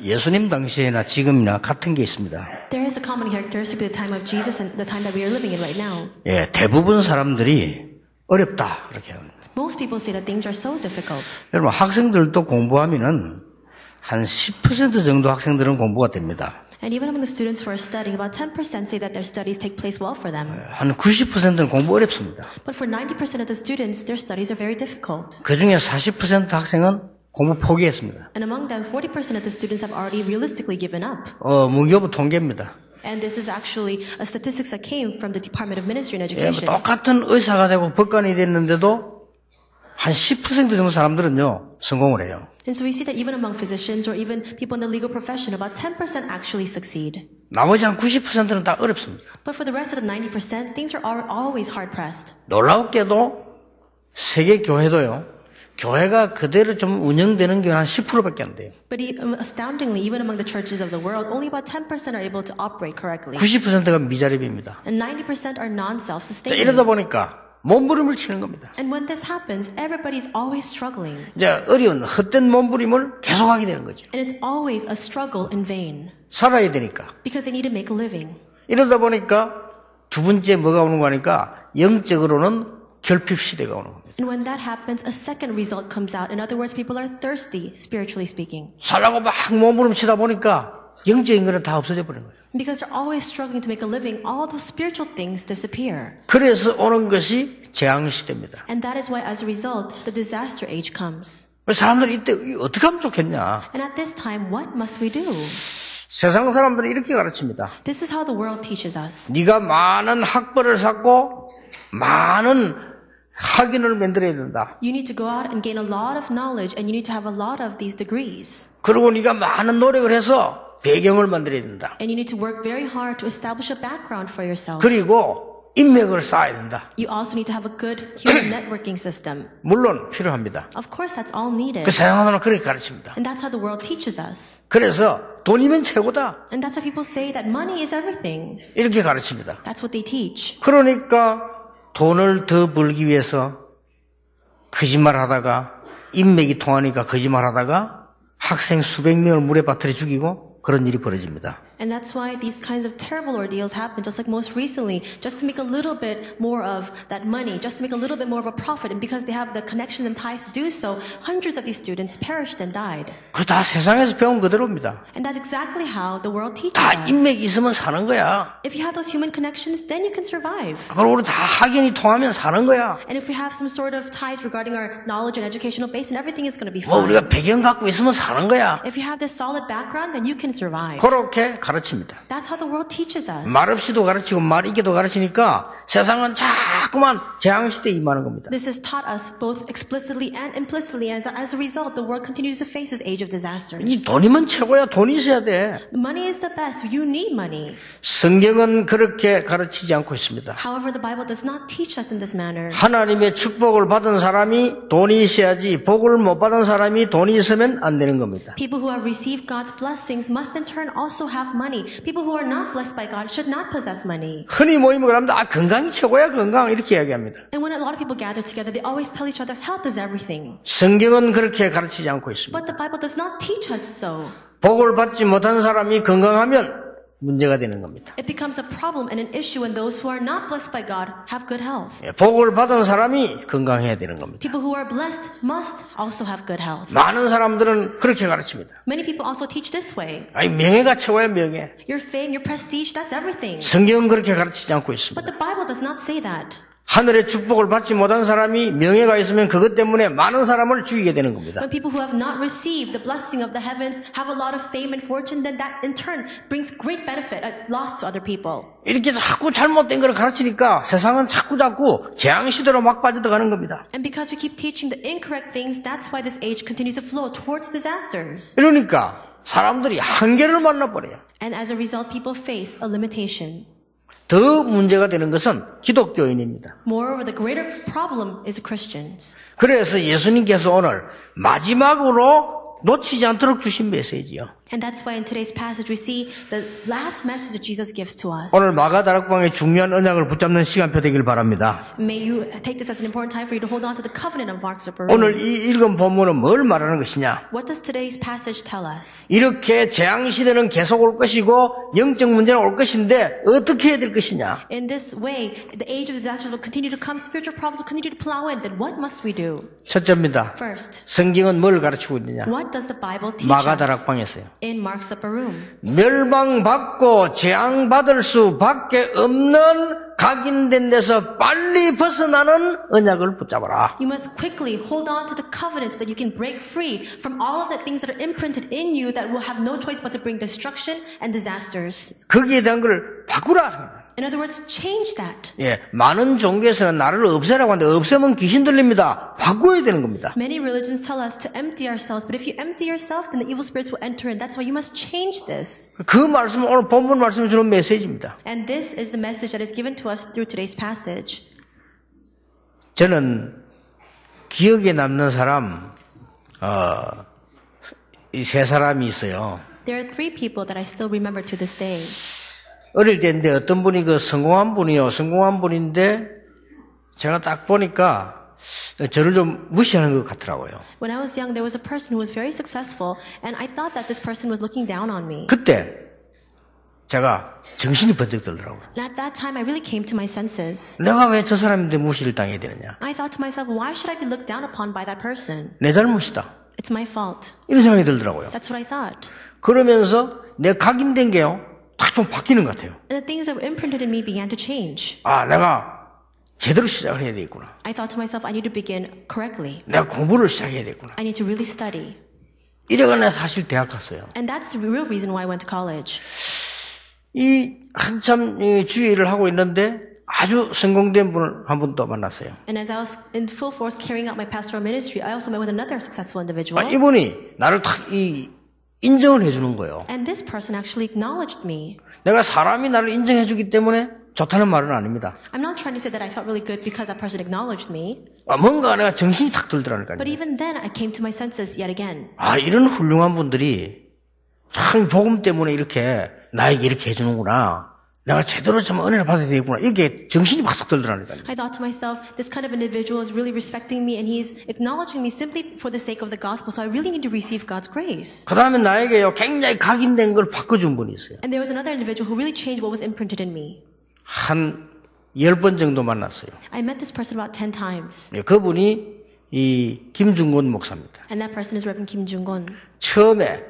예수님 당시에나 지금이나 같은 게 있습니다. There is a common characteristic of the time of Jesus and the time that we are living in right now. 예, 대부분 사람들이 어렵다 이렇게 합니다. Most people say that things are so difficult. 여러분 학생들도 공부하면은 한 10% 정도 학생들은 공부가 됩니다. And even among the students who are studying, about 10% say that their studies take place well for them. 한 90%는 공부 어렵습니다. But for 90% of the students, their studies are very difficult. 그 중에 40% 학생은 공부 포기했습니다. And among them, 40% of the students have already realistically given up. 문교부 통계입니다. And this is actually a statistics that came from the Department of Ministry and 예, Education. 똑같은 의사가 되고 법관이 됐는데도 한 10% 정도 사람들은요 성공을 해요. And so we see that even among physicians or even people in the legal profession, about 10% actually succeed. 나머지 한 90%는 다 어렵습니다. But for the rest of the 90%, things are always hard-pressed. 놀랍게도 세계 교회도요. 교회가 그대로 좀 운영되는 게 한 10%밖에 안 돼요. But astoundingly, even among the churches of the world, only about 10% are able to operate correctly. 90%가 미자립입니다. And 90% are non-self-sustaining. 이러다 보니까 몸부림을 치는 겁니다. And when this happens, everybody's always struggling. 이제 어려운 헛된 몸부림을 계속하게 되는 거죠. And it's always a struggle in vain. 살아야 되니까. Because they need to make a living. 이러다 보니까 두 번째 뭐가 오는 거니까 영적으로는 결핍 시대가 오는 겁니다. And when that happens, a second result comes out. In other words, people are thirsty, spiritually speaking. 살라고 막 몸부림 치다 보니까 영적인 거는 다 없어져 버린 거예요. Because they're always struggling to make a living, all those spiritual things disappear. 그래서 오는 것이 재앙 시대입니다. And that is why, as a result, the disaster age comes. 사람들이 이때 어떻게 하면 좋겠냐? And at this time, what must we do? 세상 사람들은 이렇게 가르칩니다. This is how the world teaches us. 네가 많은 학벌을 쌓고 많은 학위를 만들어야 된다. You need to go out and gain a lot of knowledge, and you need to have a lot of these degrees. 그리고 네가 많은 노력을 해서 배경을 만들어야 된다. And you need to work very hard to establish a background for yourself. 그리고 인맥을 쌓아야 된다. You also need to have a good human networking system. 물론 필요합니다. Of course, that's all needed. 그 세상 사람은 그렇게 가르칩니다. And that's how the world teaches us. 그래서 돈이면 최고다. And that's why people say that money is everything. 이렇게 가르칩니다. That's what they teach. 그러니까 돈을 더 벌기 위해서 거짓말하다가 인맥이 통하니까 거짓말하다가 학생 수백 명을 물에 빠뜨려 죽이고 그런 일이 벌어집니다. And that's why these kinds of terrible ordeals happen, just like most recently, just to make a little bit more of that money, just to make a little bit more of a profit. And because they have the connections and ties to do so, hundreds of these students perished and died. 그 다 세상에서 배운 그대로입니다. And that's exactly how the world teaches 다 us. 인맥이 있으면 사는 거야. If you have those human connections, then you can survive. 그리고 우리 다 학연이 통하면 사는 거야. And if we have some sort of ties regarding our knowledge and educational base, and everything is going to be 뭐 fine. 우리가 배경 갖고 있으면 사는 거야. If you have this solid background, then you can survive. 그렇게 가르칩니다. That's how the world teaches us. 말 없이도 가르치고 말 있게도 가르치니까 세상은 자꾸만 재앙시대에 임하는 겁니다. This has taught us both explicitly and implicitly. As a result, the world continues to face this age of disasters. 이 돈이면 최고야. 돈이 있어야 돼. Money is the best. You need money. 성경은 그렇게 가르치지 않고 있습니다. However, the Bible does not teach us in this manner. 하나님의 축복을 받은 사람이 돈이 있어야지 복을 못 받은 사람이 돈이 있으면 안 되는 겁니다. People who have received God's blessings must in turn also have money. People who are not blessed by God should not possess money. 흔히 모임을 하면 건강이 최고야 건강 이렇게 이야기합니다. And when a lot of people gather together, they always tell each other, health is everything. 성경은 그렇게 가르치지 않고 있습니다. But the Bible does not teach us so. 복을 받지 못한 사람이 건강하면 문제가 되는 겁니다. It becomes a problem and an issue when those who are not blessed by God have good health. 복을 받은 사람이 건강해야 되는 겁니다. People who are blessed must also have good health. 많은 사람들은 그렇게 가르칩니다. Many people also teach this way. 아니 명예가 최고야 명예. Your fame, your prestige, that's everything. 성경은 그렇게 가르치지 않고 있습니다. But the Bible does not say that. 하늘의 축복을 받지 못한 사람이 명예가 있으면 그것 때문에 많은 사람을 죽이게 되는 겁니다. When people who have not received the blessing of the heavens have a lot of fame and fortune, then that in turn brings great benefit, loss to other people. 이렇게 자꾸 잘못된 걸 가르치니까 세상은 자꾸 재앙시대로 막 빠져들어가는 겁니다. And because we keep teaching the incorrect things, that's why this age continues to flow towards disasters. 이러니까 사람들이 한계를 만나버려요. And as a result, people face a limitation. 더 문제가 되는 것은 기독교인입니다. Moreover, the greater problem is the Christians. 그래서 예수님께서 오늘 마지막으로 놓치지 않도록 주신 메시지요. And that's why in today's passage we see the last message that Jesus gives to us. 오늘 마가다락방의 중요한 언약을 붙잡는 시간표 되길 바랍니다. May you take this as an important time for you to hold on to the covenant of Mark's Upper 오늘 Room. 이 읽은 본문은 뭘 말하는 것이냐? What does today's passage tell us? 이렇게 재앙시대는 계속 올 것이고 영적 문제는 올 것인데 어떻게 해야 될 것이냐? In this way, the age of disasters will continue to come, spiritual problems will continue to plow in. Then what must we do? 첫째입니다. First, 성경은 뭘 가르치고 있느냐? what does the Bible teach us? 마가다락방에서요. In Mark's Upper Room. 멸망받고 재앙받을 수밖에 없는 각인된 데서 빨리 벗어나는 언약을 붙잡아라. You must quickly hold on to the covenant so that you can break free from all of the things that are imprinted in you that will have no choice but to bring destruction and disasters. 거기에 대한 걸 바꾸라. In other words, change that. 예, 많은 종교에서는 나를 없애라고 하는데 없애면 귀신 들립니다. 바꿔야 되는 겁니다. Many religions tell us to empty ourselves, but if you empty yourself, then the evil spirits will enter in. That's why you must change this. 그 말씀은 오늘 본문 말씀이 주는 메시지입니다. And this is the message that is given to us through today's passage. 저는 기억에 남는 사람 이 세 사람이 있어요. There are three people that I still remember to this day. 어릴 때인데 어떤 분이 성공한 분인데 제가 딱 보니까 저를 좀 무시하는 것 같더라고요. When I was young, there was a person who was very successful, and I thought that this person was looking down on me. 그때 제가 정신이 번쩍 들더라고요. And at that time, I really came to my senses. 내가 왜 저 사람인데 무시를 당해야 되느냐. I thought to myself, why should I be looked down upon by that person? 내 잘못이다. It's my fault. 이런 생각이 들더라고요. That's what I thought. 그러면서 내 각인된 게요. 딱 좀 바뀌는 것 같아요. And the things that were imprinted in me began to change. 아, 내가 제대로 시작을 해야 되겠구나. I thought to myself, I need to begin correctly. 내가 공부를 시작해야 되겠구나. I need to really study. 이래가 내가 사실 대학 갔어요. And that's the real reason why I went to college. 이 한참 주의를 하고 있는데 아주 성공된 분을 한 분 또 만났어요. And as I was in full force carrying out my pastoral ministry, I also met with another successful individual. 이분이 나를 딱 인정을 해주는 거예요. And this person actually acknowledged me. 내가 사람이 나를 인정해주기 때문에 좋다는 말은 아닙니다. I'm not trying to say that I felt really good because that person acknowledged me. 뭔가 내가 정신이 탁 들더라니까요. But even then, I came to my senses yet again. 이런 훌륭한 분들이 참 복음 때문에 이렇게 나에게 이렇게 해주는구나. 내가 제대로 좀 은혜를 받아야 되겠구나. 이렇게 정신이 박싹 들더라니까요. I thought to myself, this kind of individual is really respecting me and he's acknowledging me simply for the sake of the gospel. So I really need to receive God's grace. 그 다음에 나에게요, 굉장히 각인된 걸 바꿔준 분이 있어요. And there was another individual who really changed what was imprinted in me. 한 10번 정도 만났어요. I met this person about 10 times. 그분이 이 김중곤 목사입니다. And that person is Reverend Kim Jung-gon. 처음에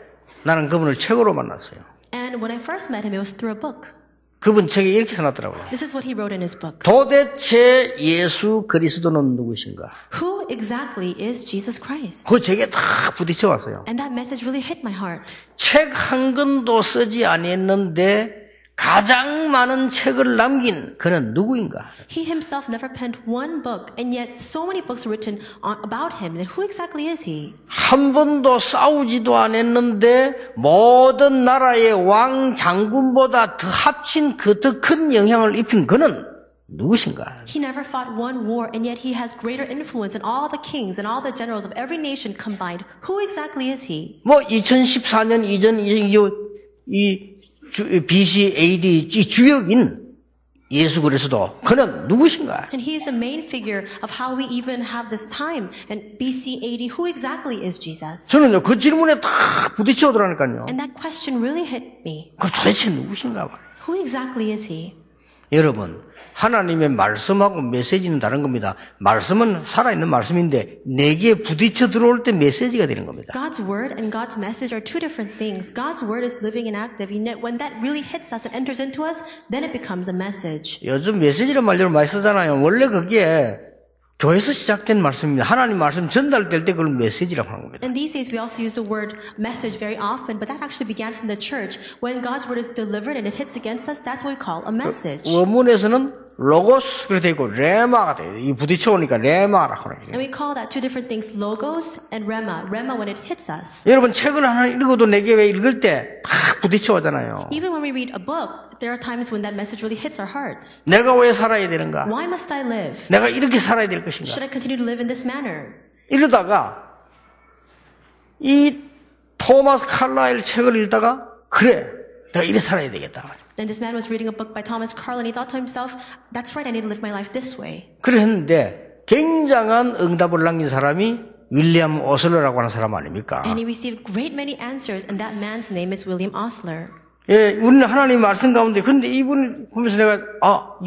나는 그분을 책으로 만났어요. And when I first met him, it was through a book. 그분 책에 이렇게 써놨더라고요. This is what he wrote in his book. 도대체 예수 그리스도는 누구신가? Who exactly is Jesus Christ? 그 책에 다 부딪혀 왔어요. And that message really hit my heart. 책 한 권도 쓰지 아니했는데 가장 많은 책을 남긴 그는 누구인가? He himself never penned one book, and yet so many books were written about him. And who exactly is he? 한 번도 싸우지도 않았는데 모든 나라의 왕 장군보다 더 합친 그 더 큰 영향을 입힌 그는 누구신가? He never fought one war, and yet he has greater influence than all the kings and all the generals of every nation combined. Who exactly is he? 2014년 이전 이 BC, AD 이 주역인 예수 그리스도 그는 누구신가? And he is the main figure of how we even have this time and BC, AD. Who exactly is Jesus? 저는요 그 질문에 딱 부딪혀 오더라니까요. And that question really hit me. 그 도대체 누구신가 봐. Who exactly is he? 여러분, 하나님의 말씀하고 메시지는 다른 겁니다. 말씀은 살아있는 말씀인데 내게 부딪혀 들어올 때 메시지가 되는 겁니다. God's word and God's message are two different things. God's word is living and active. Yet when that really hits us and enters into us, then it becomes a message. 요즘 메시지란 말로 많이 쓰잖아요. 원래 그게 교회에서 시작된 말씀입니다. 하나님 말씀 전달될 때 그걸 메시지라고 하는 겁니다. And these days we also use the word message very often, but that actually began from the church. When God's word is delivered and it hits against us, that's what we call a message. 원문에서는 로고스 그렇게 되고 레마가 돼요. 이 부딪혀 오니까 레마라고 하는 And we call that two different things, logos and rema. Rema when it hits us. 여러분 책을 하나 읽어도 내게 왜 읽을 때 막 부딪혀 오잖아요. Even when we read a book, there are times when that message really hits our hearts. 내가 왜 살아야 되는가? Why must I live? 내가 이렇게 살아야 될 것인가? Should I continue to live in this manner? 이러다가 이 토마스 칼라일 책을 읽다가 그래, 내가 이래 살아야 되겠다. Then this man was reading a book by Thomas Carlyle and he thought to himself, that's right, I need to live my life this way. 그래 했는데 굉장한 응답을 남긴 사람이 윌리엄 오슬러라고 하는 사람 아닙니까? And he received great many answers, and that man's name is William Osler. 예, 우리는 하나님 말씀 가운데 근데 이분 보면서 내가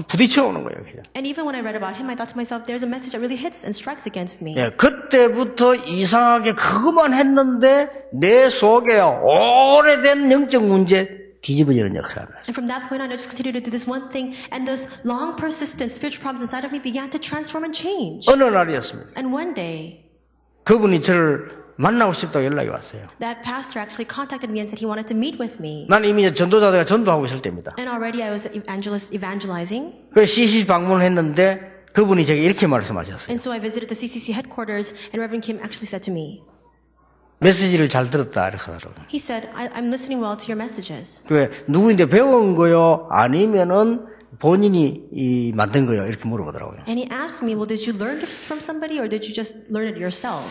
부딪혀 오는 거예요. 그냥. And even when I read about him, I thought to myself, there's a message that really hits and strikes against me. 예, 그때부터 이상하게 그것만 했는데 내 속에 오래된 영적 문제 뒤집어지는 역사를. And from that point on, I just continued to do this one thing, and those long persistent spiritual problems inside of me began to transform and change. 어느 날이었습니다. And one day, 그분이 저를 만나고 싶다고 연락이 왔어요. that pastor actually contacted me and said he wanted to meet with me. 난 이미 전도자들과 전도하고 있을 때입니다. And already I was evangelizing. 그래서 CC 방문을 했는데 그분이 제게 이렇게 말씀하셨어요. And so I visited the CCC headquarters, and Reverend Kim actually said to me, 메시지를 잘 들었다 이렇게 하더라고요. he said, I'm listening well to your messages. 왜 누구인데 배운 거요? 아니면은 본인이 만든 거요? 이렇게 물어보더라고요. And he asked me, well, did you learn this from somebody or did you just learn it yourself?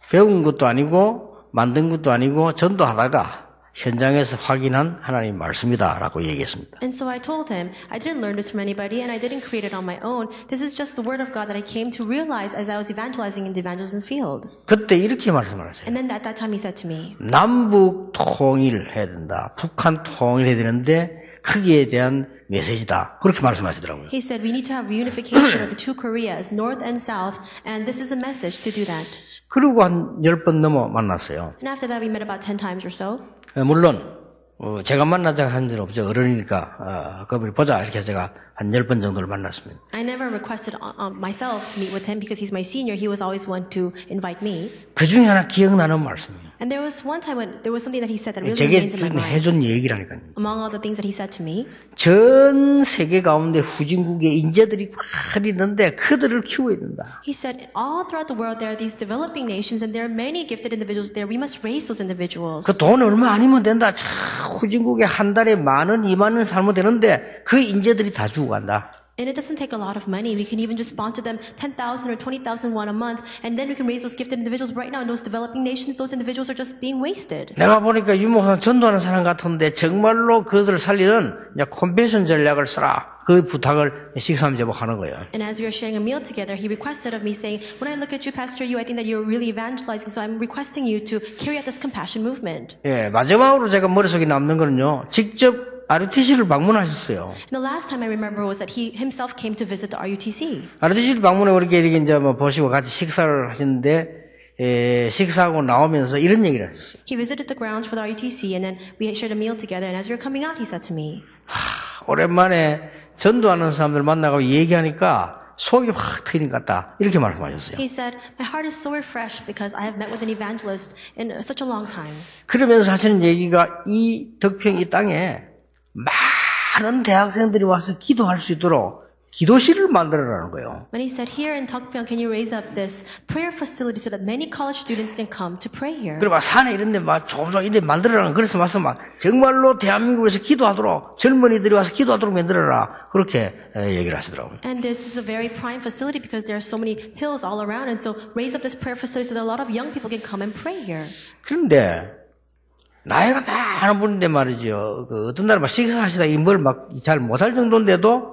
배운 것도 아니고 만든 것도 아니고 전도하다가 현장에서 확인한 하나님 말씀이다라고 얘기했습니다. And so I told him, I didn't learn this from anybody and I didn't create it on my own. This is just the word of God that I came to realize as I was evangelizing in the evangelism field. 그때 이렇게 말씀하셨어요. And then at that time he said to me, 남북 통일해야 된다. 북한 통일해야 되는데 크기에 대한 메시지다. 그렇게 말씀하시더라고요. he said, we need to have reunification of the two Koreas, North and South, and this is a message to do that. 그리고 한 10번 넘어 만났어요. And after that we met about 10 times or so. 물론 제가 만나자 한 적은 없죠. 어른이니까 그분이 보자 이렇게 제가 한 10번 정도를 만났습니다. I never requested myself to meet with him because he's my senior. He was always one to invite me. 그 중에 하나 기억나는 말씀이에요. And there was one time when there was something that he said that really 제게 remains in my mind. 해준 얘기라니까요. Among all the things that he said to me, 전 세계 가운데 후진국에 인재들이 많이 있는데 그들을 키워야 된다. he said, all throughout the world there are these developing nations and there are many gifted individuals there. We must raise those individuals. 그 돈 얼마 아니면 된다. 자, 후진국에 한 달에 10,000원, 20,000원 살면 되는데 그 인재들이 다 죽어간다. And it doesn't take a lot of money. We can even just sponsor them 10,000 or 20,000 won a month, and then we can raise those gifted individuals. Right now in those developing nations, those individuals are just being wasted. 내가 보니까 유목사 전도하는 사람 같은데 정말로 그들을 살리는 컨벤션 전략을 써라. 그 부탁을 식사함 제복하는 거예요. And as we were sharing a meal together, he requested of me saying, when I look at you, Pastor Yu, I think that you're really evangelizing, so I'm requesting you to carry out this compassion movement. 예, 마지막으로 제가 머릿속에 남는 거는요. 직접 RUTC를 방문하셨어요. And the last time I remember was that he himself came to visit the RUTC. RUTC를 방문해 이렇게 이제 보시고 같이 식사를 하시는데 식사하고 나오면서 이런 얘기를 하셨어요. He visited the grounds for the RUTC, and then we shared a meal together. And as we were coming out, he said to me, 오랜만에 전도하는 사람들 만나고 얘기하니까 속이 확 트이는 것 같다. 이렇게 말씀하셨어요. he said, my heart is so refreshed because I have met with an evangelist in such a long time. 그러면서 하시는 얘기가 이 덕평 이 땅에 많은 대학생들이 와서 기도할 수 있도록 기도실을 만들어라는 거예요. When he said, here in Tokpyeong, can you raise up this prayer facility so that many college students can come to pray here? 그리고 막 산에 이런데 막 조금 이런데 만들어라는 그래서 와서 막 정말로 대한민국에서 기도하도록 젊은이들이 와서 기도하도록 만들어라 그렇게 얘기를 하시더라고요. And this is a very prime facility because there are so many hills all around, and so raise up this prayer facility so that a lot of young people can come and pray here. 그런데 나이가 많은 분인데 말이죠. 그 어떤 날은 막 식사하시다 이 뭘 막 잘 못할 정도인데도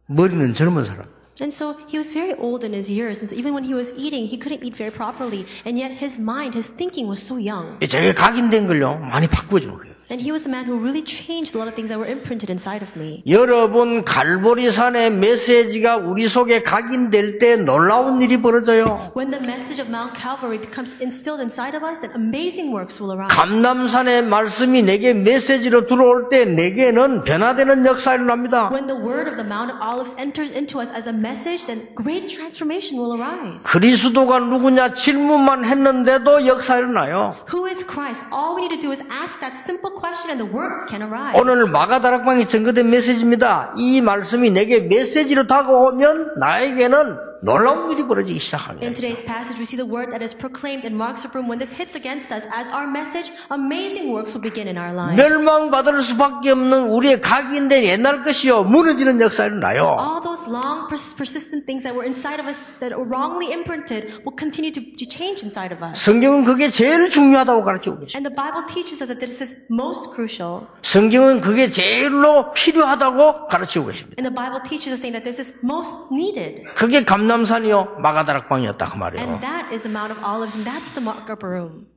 머리는 젊은 사람. And so he was very old in his years, and so even when he was eating, he couldn't eat very properly, and yet his mind, his thinking was so young. 제가 각인된 걸요 많이 바꾸어주는 거예요. And he was a man who really changed a lot of things that were imprinted inside of me. 여러분 갈보리산의 메시지가 우리 속에 각인될 때 놀라운 일이 벌어져요. When the message of Mount Calvary becomes instilled inside of us, then amazing works will arise. 감람산의 말씀이 내게 메시지로 들어올 때 내게는 변화되는 역사가 일어납니다. When the word of the Mount of Olives enters into us as a message, then great transformation will arise. 그리스도가 누구냐 질문만 했는데도 역사가 일어나요. Who is Christ? All we need to do is ask that simple question and the works can arise. 오늘 마가다락방에 증거된 메시지입니다. 이 말씀이 내게 메시지로 다가오면 나에게는 놀라운 일이 벌어지기 시작하는 In 거예요. today's passage, we see the word that is proclaimed in Mark's room. When this hits against us, as our message, amazing works will begin in our lives. 멸망받을 수밖에 없는 우리의 각인된 옛날 것이요 무너지는 역사가 일어나요. All those long, persistent things that were inside of us that were wrongly imprinted will continue to change inside of us. 성경은 그게 제일 중요하다고 가르치고 계십니다. And the Bible teaches us that this is most crucial. 성경은 그게 제일로 필요하다고 가르치고 계십니다. And the Bible teaches us saying that this is most needed. 그게 감람산이요 마가다락방이었다 그 말이에요. And that is the Mount of Olives, and that's the upper room.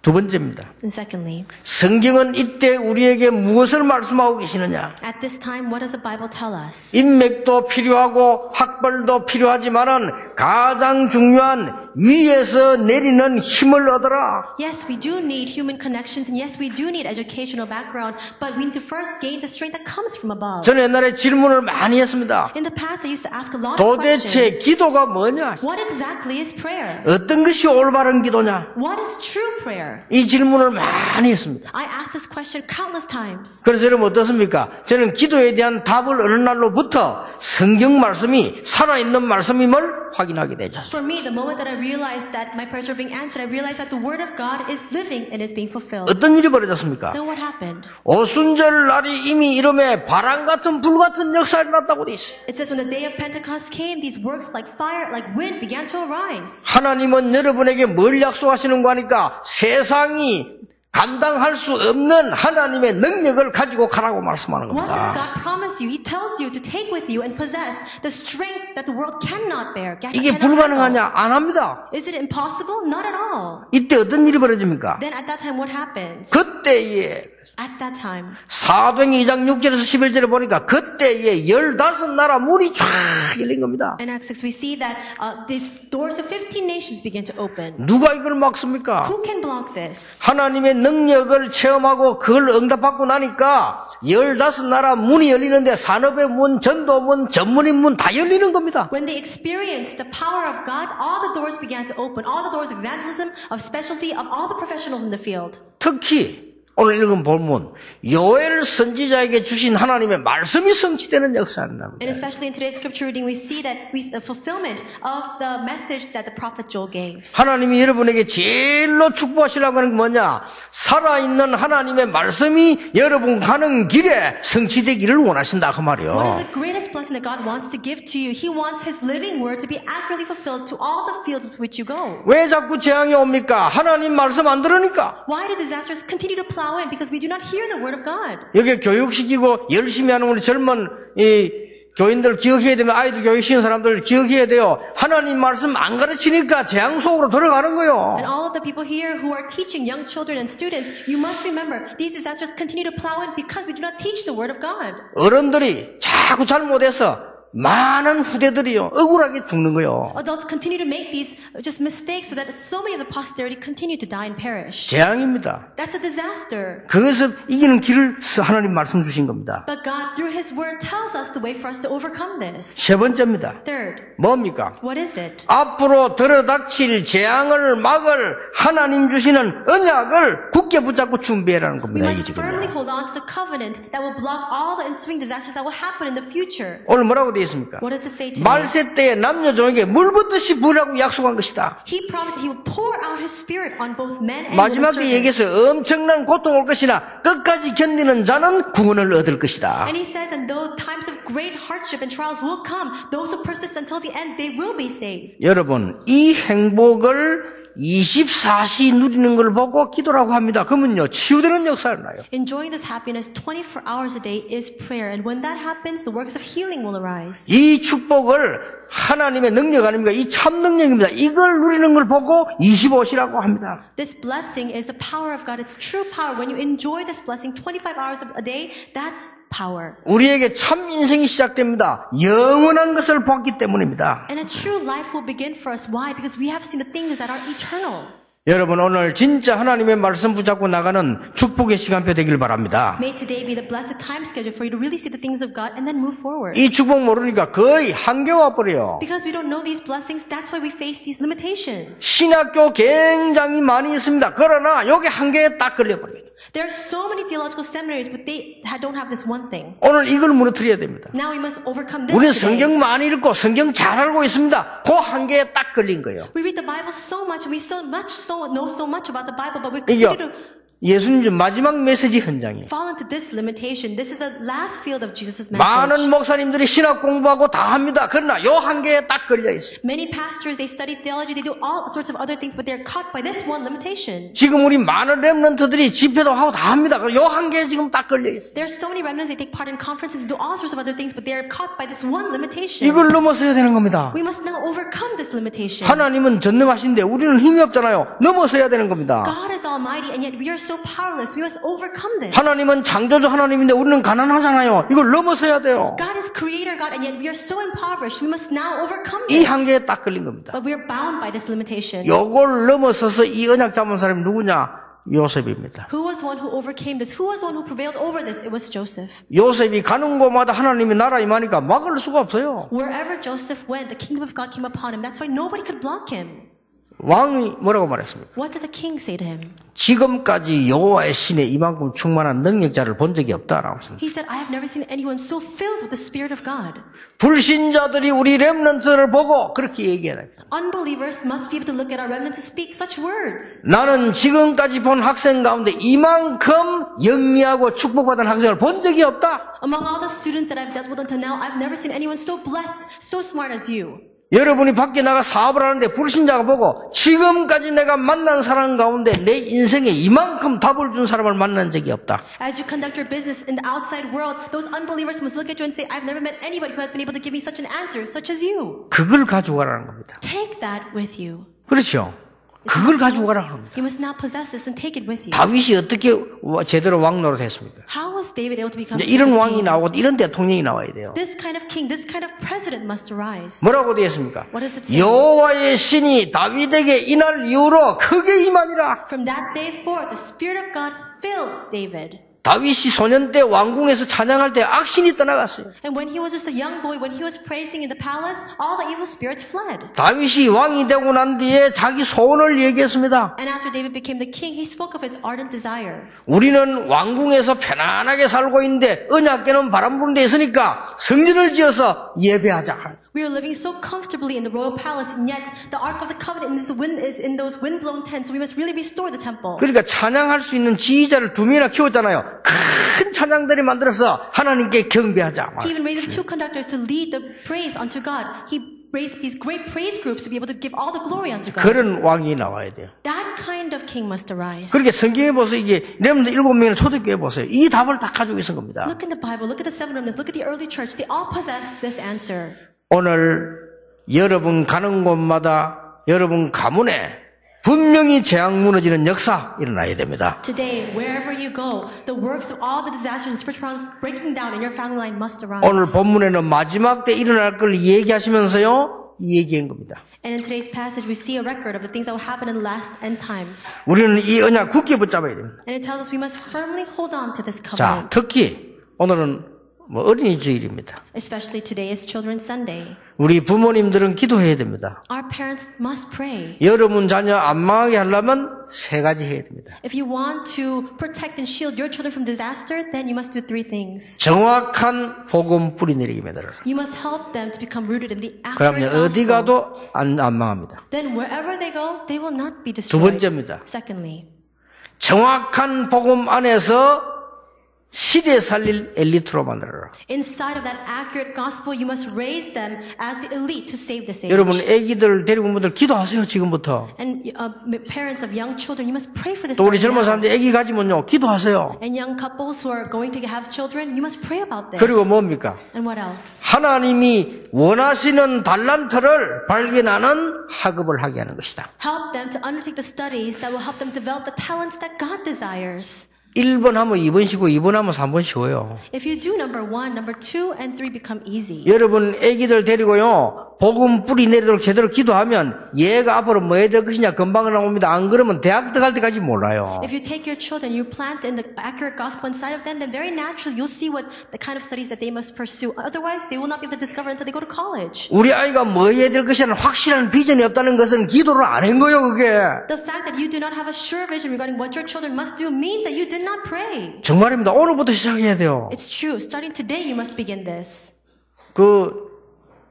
두 번째입니다. And secondly, 성경은 이때 우리에게 무엇을 말씀하고 계시느냐? at this time, what does the Bible tell us? 인맥도 필요하고 학벌도 필요하지만은 가장 중요한 위에서 내리는 힘을 얻어라. Yes, we do need human connections, and yes, we do need educational background, but we need to first gain the strength that comes from above. 저는 옛날에 질문을 많이 했습니다. In the past, I used to ask a lot of 도대체 questions. 기도가 뭐냐? What exactly is prayer? 어떤 것이 올바른 기도냐? What is true prayer? 이 질문을 많이 했습니다. I asked this question countless times. 그래서 여러분 어떻습니까? 저는 기도에 대한 답을 어느 날로부터 성경 말씀이 살아있는 말씀임을 확인하게 되죠. For me, the moment that I realized that my prayers were being answered, I realized that the word of God is living and is being fulfilled. 어떤 일이 벌어졌습니까? Then what happened? 오순절 날이 이미 이름에 바람 같은 불 같은 역사가 일어났다고 돼 있어요. It says when the day of Pentecost came, these works like fire, like wind began to arise. 하나님은 여러분에게 뭘 약속하시는 거 하니까 세상이 감당할 수 없는 하나님의 능력을 가지고 가라고 말씀하는 What does 겁니다. God promise you? He tells you to take with you and possess the strength that the world cannot bear. 이게 cannot handle. 불가능하냐? 안 합니다. Is it impossible? Not at all. 이때 어떤 일이 벌어집니까? Then at that time, what happens? 그때에 At that time, 사도행 2장 6절에서 11절에 보니까 그때에 15나라 문이 쫙 열린 겁니다. in Acts 6, we see that these doors of 15 nations begin to open. 누가 이걸 막습니까? Who can block this? 하나님의 능력을 체험하고 그걸 응답받고 나니까 15나라 문이 열리는데 산업의 문, 전도 문, 전문인 문 다 열리는 겁니다. When they experienced the power of God, all the doors began to open. All the doors of evangelism, of specialty, of all the professionals in the field. 특히 오늘 읽은 본문 요엘 선지자에게 주신 하나님의 말씀이 성취되는 역사가 납니다. And especially in today's scripture reading, we see that the fulfillment of the message that the prophet Joel gave. 하나님이 여러분에게 제일로 축복하시라고 하는 게 뭐냐? 살아있는 하나님의 말씀이 여러분 가는 길에 성취되기를 원하신다 그 말이에요. What is the greatest blessing that God wants to give to you? He wants His living word to be accurately fulfilled to all the fields with which you go. 왜 자꾸 재앙이 옵니까? 하나님 말씀 안 들으니까. Why do disasters continue to plow in? Because we do not hear the word of God. 여기 교육시키고 열심히 하는 우리 젊은 이 교인들 기억해야 되면 아이들 교육시키는 사람들 기억해야 돼요. 하나님 말씀 안 가르치니까 재앙 속으로 들어가는 거예요. And all of the people here who are teaching young children and students, you must remember these disasters continue to plow in because we do not teach the word of God. 어른들이 자꾸 잘못해서 많은 후대들이요 억울하게 죽는 거예요. Adults continue to make these just mistakes so that so many of the posterity continue to die and perish. 재앙입니다. That's a disaster. 그것을 이기는 길을 하나님 말씀 주신 겁니다. But God, through His Word, tells us the way for us to overcome this. 세 번째입니다. Third, 뭡니까? what is it? 앞으로 들어닥칠 재앙을 막을 하나님 주시는 언약을 굳게 붙잡고 준비해라는 We 겁니다. 이게 must 지금. firmly hold on to the covenant that will block all the ensuing disasters that will happen in the future. 오늘 뭐라고 되어 있습니까? What does it say to me? 말세 때에 남녀종에게 물 붓듯이 부으라고 약속한 것이다. He promised that He would pour out His Spirit on both men and women 마지막에 servants. 얘기해서 엄청난 고통 올 것이나 끝까지 견디는 자는 구원을 얻을 것이다. And He says, and though times of great hardship and trials will come, those who persist until the end, they will be saved. 여러분, 이 행복을 24시 누리는 걸 보고 기도라고 합니다. 그러면요, 치유되는 역사가 나요. Enjoying this happiness 24 hours a day is prayer. And when that happens, the works of healing will arise. 이 축복을 하나님의 능력 아닙니까? 이 참 능력입니다. 이걸 누리는 걸 보고 25시라고 합니다. This blessing is the power of God. It's true power. When you enjoy this blessing 25 hours a day, that's power. 우리에게 참 인생이 시작됩니다. 영원한 것을 보았기 때문입니다. And a true life will begin for us. Why? Because we have seen the things that are eternal. 여러분 오늘 진짜 하나님의 말씀 붙잡고 나가는 축복의 시간표 되길 바랍니다. May today be the blessed time schedule for you to really see the things of God and then move forward. 이 축복 모르니까 거의 한계와 버려요. Because we don't know these blessings, that's why we face these limitations. 신학교 굉장히 많이 있습니다. 그러나 여기 한계에 딱 걸려버려요. There are so many theological seminaries, but they don't have this one thing. 오늘 이걸 무너뜨려야 됩니다. Now we must overcome this 우리는 today. 성경 많이 읽고 성경 잘 알고 있습니다. 그 한계에 딱 걸린 거예요. We read the Bible so much, we know so much about the Bible, but we 이게 continue to 예수님 마지막 메시지 현장이에요. fall into this limitation. This is the last field of Jesus' 많은 message. 목사님들이 신학 공부하고 다 합니다. 그러나 요 한계에 딱 걸려 있어요. Many pastors, they study theology, they do all sorts of other things, but they're caught by this one limitation. 지금 우리 많은 렘넌트들이 집회도 하고 다 합니다. 요 한계에 지금 딱 걸려 있어요. There are so many remnants, they take part in conferences, do all sorts of other things, but they're caught by this one limitation. 이걸 넘어서야 되는 겁니다. We must now overcome this limitation. 하나님은 전능하신데 우리는 힘이 없잖아요. 넘어서야 되는 겁니다. God is almighty, and yet we are so powerless. We must overcome this. 하나님은 창조주 하나님인데 우리는 가난하잖아요. 이걸 넘어서야 돼요. God is creator God, and yet we are so impoverished. We must now overcome 이 this. 한계에 딱 걸린 겁니다. But we are bound by this limitation. 요걸 넘어서서 이 언약 잡은 사람이 누구냐? 요셉입니다. Who was one who overcame this? Who was one who prevailed over this? It was Joseph. 요셉이 가는 곳마다 하나님의 나라 임하니까 막을 수가 없어요. Wherever Joseph went, the kingdom of God came upon him. That's why nobody could block him. 왕이 뭐라고 말했습니까? What did the king say to him? 지금까지 여호와의 신에 이만큼 충만한 능력자를 본 적이 없다라고 했습니다. He said, I have never seen anyone so filled with the Spirit of God. 불신자들이 우리 렘넌트를 보고 그렇게 얘기해야 됩니다. Unbelievers must be able to look at our remnant to speak such words. 나는 지금까지 본 학생 가운데 이만큼 영리하고 축복받은 학생을 본 적이 없다. Among all the students that I've dealt with until now, I've never seen anyone so blessed, so smart as you. 여러분이 밖에 나가 사업을 하는데 불신자가 보고 지금까지 내가 만난 사람 가운데 내 인생에 이만큼 답을 준 사람을 만난 적이 없다. As you conduct your business in the outside world, those unbelievers must look at you and say, I've never met anybody who has been able to give me such an answer, such as you. 그걸 가지고 가라는 겁니다. Take that with you. 그렇죠. 그걸 가지고 가라는 겁니다. You must now possess this and take it with you. 다윗이 어떻게 제대로 왕 노릇했습니까? How was David able to become 이제 이런 such a 왕이 king? 나오고 이런 대통령이 나와야 돼요. This kind of king, this kind of president must arise. 뭐라고 되어 있습니까? What does it say? 여호와의 신이 다윗에게 이날 이후로 크게 임하니라. From that day forth, the Spirit of God filled David. 다윗이 소년 때 왕궁에서 찬양할 때 악신이 떠나갔어요. And when he was just a young boy, when he was praising in the palace, all the evil spirits fled. 다윗이 왕이 되고 난 뒤에 자기 소원을 얘기했습니다. And after David became the king, he spoke of his ardent desire. 우리는 왕궁에서 편안하게 살고 있는데 언약궤는 바람 부는 데 있으니까 성전을 지어서 예배하자. We are living so comfortably in the royal palace, and yet the Ark of the Covenant is in those wind-blown tents, so we must really restore the temple. 그러니까 찬양할 수 있는 지휘자를 2명이나 키웠잖아요. 큰 찬양들이 만들어서 하나님께 경배하자. He even raised up 2 conductors to lead the praise unto God. He raised these great praise groups to be able to give all the glory unto God. 그런 왕이 나와야 돼요. That kind of king must arise. 그렇게 성경에 보세요. 이게 렘넌트 7명이나 초대교회 보세요. 이 답을 다 가지고 있는 겁니다. Look in the Bible, look at the 7 remnants, look at the early church. They all possessed this answer. 오늘 여러분 가는 곳마다 여러분 가문에 분명히 재앙 무너지는 역사 일어나야 됩니다. Today, wherever you go, the works of all the disasters and spiritual breaking down in your family line must arise. 오늘 본문에는 마지막 때 일어날 걸 얘기하시면서요, 이 얘기한 겁니다. And in today's passage, we see a record of the things that will happen in the last end times. 우리는 이 언약 굳게 붙잡아야 됩니다. And it tells us we must firmly hold on to this 자, covenant. 특히 오늘은 어린이 주일입니다. Especially today is Children's Sunday. 우리 부모님들은 기도해야 됩니다. Our parents must pray. 여러분 자녀 안 망하게 하려면 3가지 해야 됩니다. If you want to protect and shield your children from disaster, then you must do 3 things. 정확한 복음 뿌리내리기 만들어라. You must help them to become rooted in the 그러면 accurate 어디 gospel. 가도 안 망합니다. Then wherever they go, they will not be 두 destroyed. 번째입니다. Secondly, 정확한 복음 안에서 시대 살릴 엘리트로 만들어라. inside of that accurate gospel, you must raise them as the elite to save this age. 여러분 애기들 데리고 온 분들 기도하세요 지금부터. And parents of young children, you must pray for this. 또 우리 right 젊은 now. 사람들 애기 가지면요 기도하세요. And young couples who are going to have children, you must pray about this. 그리고 뭡니까? And what else? 하나님이 원하시는 달란트를 발견하는 학업을 하게 하는 것이다. Help them to undertake the studies that will help them develop the talents that God desires. 1번 하면 2번 쉬고 2번 하면 3번 쉬워요. If you do number 1, number 2, and 3 become easy. 여러분 애기들 데리고요 복음 뿌리 내리도록 제대로 기도하면 얘가 앞으로 뭐 해야 될 것이냐 금방 나옵니다. 안 그러면 대학 들어갈 때까지 몰라요. If you take your children, you plant in the accurate gospel inside of them, then very naturally you'll see what the kind of studies that they must pursue. Otherwise, they will not be able to discover until they go to college. 우리 아이가 뭐 해야 될 것이라는 확실한 비전이 없다는 것은 기도를 안 한 거예요, 그게. The fact that you do not have a sure vision regarding what your children must do means that you did not pray. 정말입니다. 오늘부터 시작해야 돼요. It's true. Starting today, you must begin this.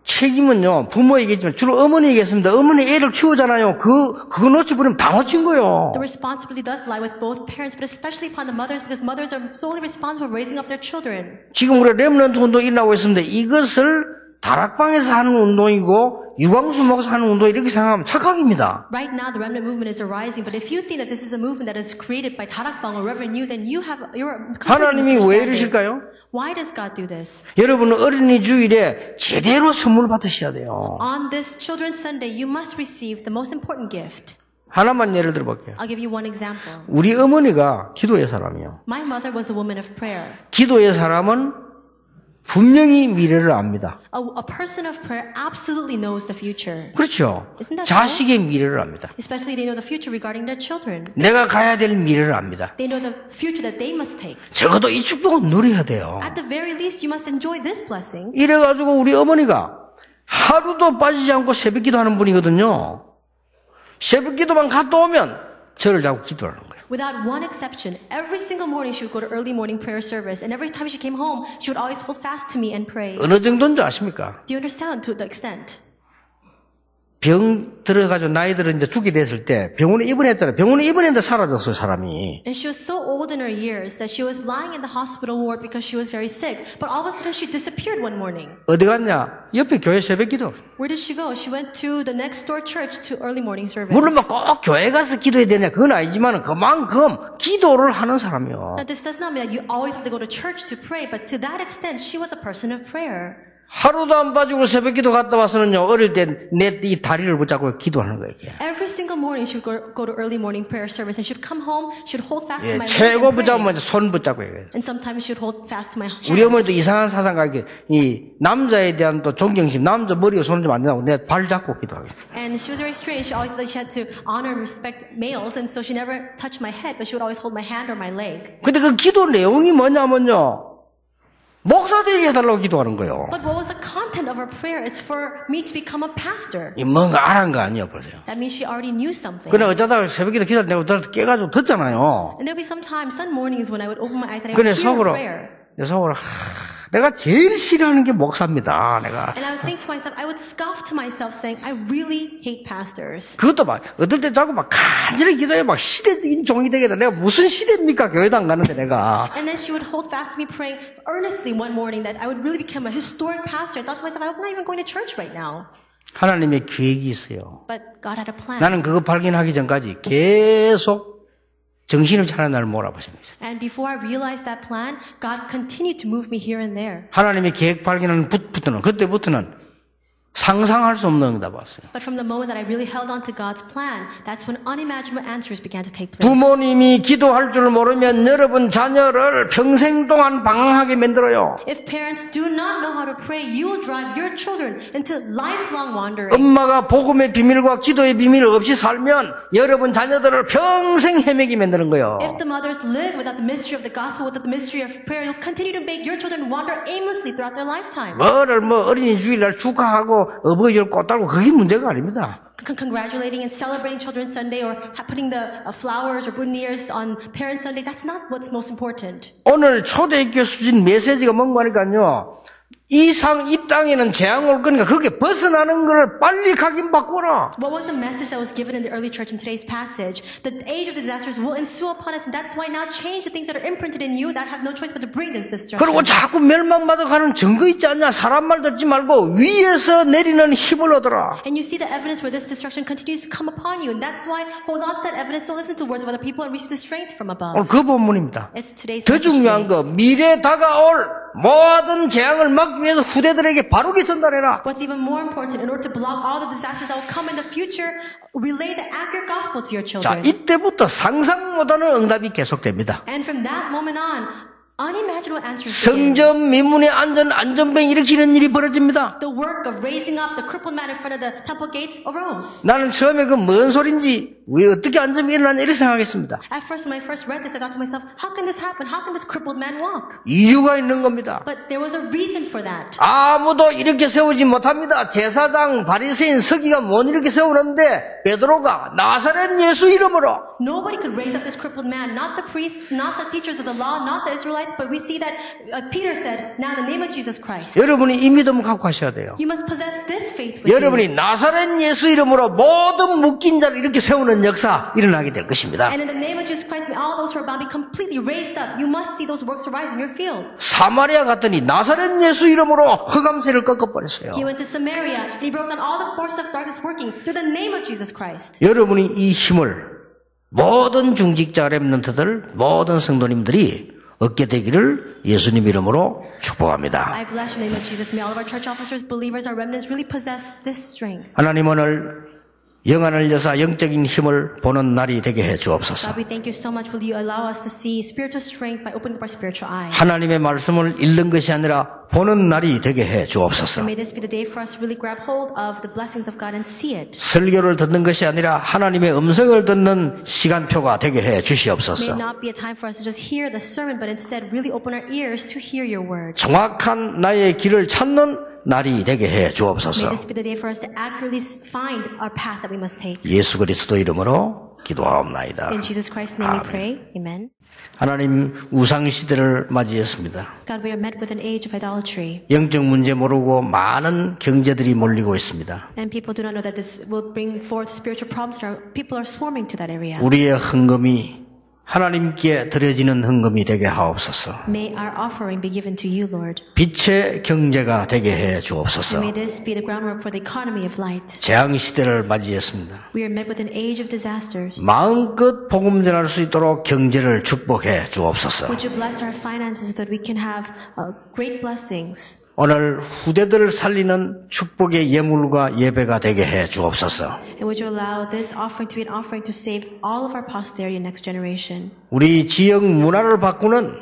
책임은요, 부모에게지만 주로 어머니에게있습니다. 어머니 애를 키우잖아요. 그거 놓쳐버리면 다 놓친 거예요. The responsibility does lie with both parents, but especially upon the mothers, because mothers are solely responsible for raising up their children. 지금 우리 렘넌트 운동 일어나고 있습니다. 이것을 다락방에서 하는 운동이고 유광수 먹어서 하는 운동 이렇게 생각하면 착각입니다. Right now, the remnant movement is arising, but if you think that this is a movement that is created by 다락방 or Reverend Yu, then you're 하나님이 왜 이러실까요? Why does God do this? 여러분은 어린이 주일에 제대로 선물 받으셔야 돼요. On this Children's Sunday, you must receive the most important gift. 하나만 예를 들어볼게요. I'll give you one example. 우리 어머니가 기도의 사람이요. My mother was a woman of prayer. 기도의 사람은 분명히 미래를 압니다. A person of prayer absolutely knows the future. 그렇죠. Isn't that 자식의 미래를 압니다. Especially they know the future regarding their children. 내가 가야 될 미래를 압니다. They know the future that they must take. 적어도 이 축복은 누려야 돼요. At the very least, you must enjoy this blessing. 이래가지고 우리 어머니가 하루도 빠지지 않고 새벽 기도하는 분이거든요. 새벽 기도만 갔다 오면 저를 자꾸 기도하는 거예요. Without one exception, every single morning she would go to early morning prayer service, and every time she came home, she would always hold fast to me and pray. 어느 정도인지 아십니까? Do you understand to the extent? 병 들어가지고 나이 들어 이제 죽게 됐을 때 병원에 입원했잖아요. 병원에 입원했는데 사라졌어요, 사람이. And she was so old in her years that she was lying in the hospital ward because she was very sick. But all of a sudden she disappeared one morning. 어디 갔냐? 옆에 교회 새벽 기도. Where did she go? She went to the next door church to early morning service. 물론 꼭 교회 가서 기도해야 되냐? 그건 아니지만 그만큼 기도를 하는 사람이요. Now this does not mean that you always have to go to church to pray, but to that extent she was a person of prayer. 하루도 안 빠지고 새벽 기도 갔다 와서는요, 어릴 때 내 이 다리를 붙잡고 기도하는 거예요. Every single morning she would go to early morning prayer service, and she would come home, she would hold fast to my leg 최고 and 붙잡으면 pray. 손 붙잡고 해요. And sometimes she would hold fast to my hand. 우리 어머니도 이상한 사상가게 이 남자에 대한 또 존경심, 남자 머리에 손을 좀 안 대고 내 발 잡고 기도하고. And she was very strange. She always thought she had to honor and respect males, and so she never touched my head, but she would always hold my hand or my leg. 근데 그 기도 내용이 뭐냐면요, 목사 되게 해달라고 기도하는 거예요. But what was the content of her prayer? It's for me to become a pastor. 이 뭔가 알한 거 아니에요, 보세요. That means she already knew something. 그래 어쩌다가 새벽에 기도 내고 깨가지고 듣잖아요. And there'll be sometimes, some mornings when I would open my eyes and I 그래 would hear 속으로 prayer. 내 속으로 내가 제일 싫어하는 게 목사입니다. 내가 And I would think to myself, I would scoff to myself saying, I really hate pastors. 그것도 막 어떨 때 자꾸 막 간절히 기도해 막 시대적인 종이 되겠다. 내가 무슨 시대입니까? 교회도 안 가는데 내가. And then she would hold fast to me praying earnestly one morning that I would really become a historic pastor. I thought to myself, I'm not even going to church right now. 하나님의 계획이 있어요. But God had a plan. 나는 그거 발견하기 전까지 계속 정신을 차려 나를 몰아보십니다. And before I realized that plan, God continued to move me here and there. 하나님의 계획 발견하는 그때부터는 상상할 수 없는 응답 왔어요. But from the moment that I really held on to God's plan, that's when unimaginable answers began to take place. 부모님이 기도할 줄 모르면 여러분 자녀를 평생 동안 방황하게 만들어요. If parents do not know how to pray, you will drive your children into lifelong wandering. 엄마가 복음의 비밀과 기도의 비밀을 없이 살면 여러분 자녀들을 평생 헤매게 만드는 거예요. If the mothers live without the mystery of the gospel, without the mystery of prayer, you'll continue to make your children wander aimlessly throughout their lifetime. 뭐를 어린이 주일날 축하하고 어버이절 꽃 달고 그게 문제가 아닙니다. Congratulating and celebrating Children's Sunday or putting the flowers or boutonnieres on Parents' Sunday, that's not what's most important. 오늘 초대교회 수준 메시지가 뭔가 하니까요. 이 땅에는 재앙 올 거니까 그게 벗어나는 걸 빨리 각인바꾸라. What was the message that was given in the early church in today's passage? The age of disasters will ensue upon us, and that's why now change the things that are imprinted in you that have no choice but to bring this destruction. 그리고 자꾸 멸망받아가는 증거 있지 않냐? 사람 말 듣지 말고 위에서 내리는 힘을 얻어라. And you see the evidence where this destruction continues to come upon you, and that's why hold on to that evidence, don't listen to the words of other people, and receive the strength from above. 오늘 그 본문입니다. It's today's 더 message 중요한 today. 거 미래 다가올 모든 재앙을 막기 위해서 후대들에게 바르게 전달해라. What's even more important, in order to block all the disasters that will come in the future, relay the accurate gospel to your 자, children. 이때부터 상상 못하는 응답이 계속됩니다. And from that moment on, Unimaginable answers begin. 성전 미문에 안전병 일으키는 일이 벌어집니다. The work of raising up the crippled man in front of the temple gates arose. 나는 처음에 그 뭔 소린지 왜 어떻게 안전병이 일어나냐 이렇게 생각했습니다. At first, when I first read this, I thought to myself, how can this happen? How can this crippled man walk? 이유가 있는 겁니다. But there was a reason for that. 아무도 이렇게 세우지 못합니다. 제사장 바리새인 서기가 못 이렇게 세우는데 베드로가 나사렛 예수 이름으로 Nobody could raise up this crippled man, not the priests, not the teachers of the law, not the Israelites, but we see that Peter said, now in the name of Jesus Christ. 여러분이 이 믿음을 갖고 하셔야 돼요. You must possess this faith with 여러분이 you. 나사렛 예수 이름으로 모든 묶인 자를 이렇게 세우는 역사 일어나게 될 것입니다. And in the name of Jesus Christ, may all those who are bound be completely raised up. You must see those works arise in your field. 사마리아 갔더니 나사렛 예수 이름으로 흑암세를 꺾어버렸어요. He went to Samaria and he broke down all the forces of darkness working through the name of Jesus Christ. 여러분이 이 힘을 모든 중직자 렘넌트들, 모든 성도님들이 얻게 되기를 예수님 이름으로 축복합니다. I bless the name of Jesus. May all of our church officers, believers, our remnants really possess this strength. 하나님 오늘 영안을 여사 영적인 힘을 보는 날이 되게 해 주옵소서. God, we thank you so much. Will you allow us to see spiritual strength by opening up our spiritual eyes? 하나님의 말씀을 읽는 것이 아니라 보는 날이 되게 해 주옵소서. May this be the day for us to really grab hold of the blessings of God and see it. 설교를 듣는 것이 아니라 하나님의 음성을 듣는 시간표가 되게 해 May 주시옵소서. it not be a time for us to just hear the sermon, but instead really open our ears to hear your word. 정확한 나의 길을 찾는 날이 되게 해 May 주옵소서. this be the day for us to accurately find our path that we must take. 예수 그리스도 이름으로 기도하옵나이다. In Jesus Christ's name we pray. Amen. 하나님 우상 시대를 맞이했습니다. God, we are met with an age of idolatry. 영적 문제 모르고 많은 경제들이 몰리고 있습니다. And people do not know that this will bring forth spiritual problems. People are swarming to that area. 우리의 헌금이 하나님께 드려지는 헌금이 되게 하옵소서. May our offering be given to you, Lord. 빛의 경제가 되게 해 주옵소서. And may this be the groundwork for the economy of light. 재앙 시대를 맞이했습니다. We are met with an age of disasters. 마음껏 복음 전할 수 있도록 경제를 축복해 주옵소서. Would you bless our finances so that we can have great blessings? 오늘 후대들을 살리는 축복의 예물과 예배가 되게 해 주옵소서. And would you allow this offering to be an offering to save all of our posterity and next generation? 우리 지역 문화를 바꾸는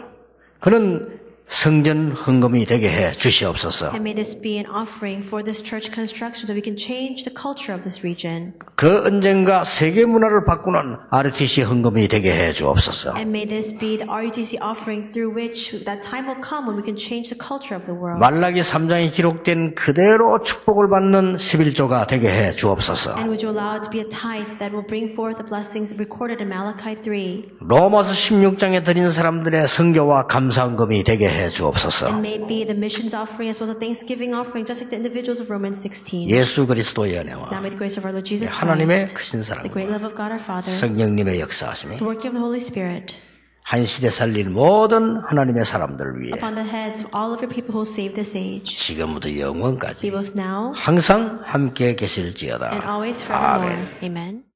그런 성전 헌금이 되게 해 주시옵소서. And may this be an offering for this church construction so we can change the culture of this region. 그 언젠가 세계 문화를 바꾸는 RTC 헌금이 되게 해 주옵소서. And may this be the RUTC offering through which that time will come when we can change the culture of the world. 말라기 3장에 기록된 그대로 축복을 받는 11조가 되게 해 주옵소서. And would you allow it to be a tithe that will bring forth the blessings recorded in Malachi 3? 로마서 16장에 드린 사람들의 선교와 감사헌금이 되게 해 주옵소서. And may it be the missions offering as well as the thanksgiving offering, just like the individuals of Romans 16. 예수 그리스도의 은혜와 Now may the grace of our Lord Jesus 하나님의 Christ, 크신 사랑, the great love of God our Father, 성령님의 역사하심이 the working of the Holy Spirit, 한 시대 살릴 모든 하나님의 사람들을 위해 upon the heads of all of your people who will save this age, 지금부터 be 영원까지 both now 항상 함께 계실지어다. and always forevermore. 아멘. Amen.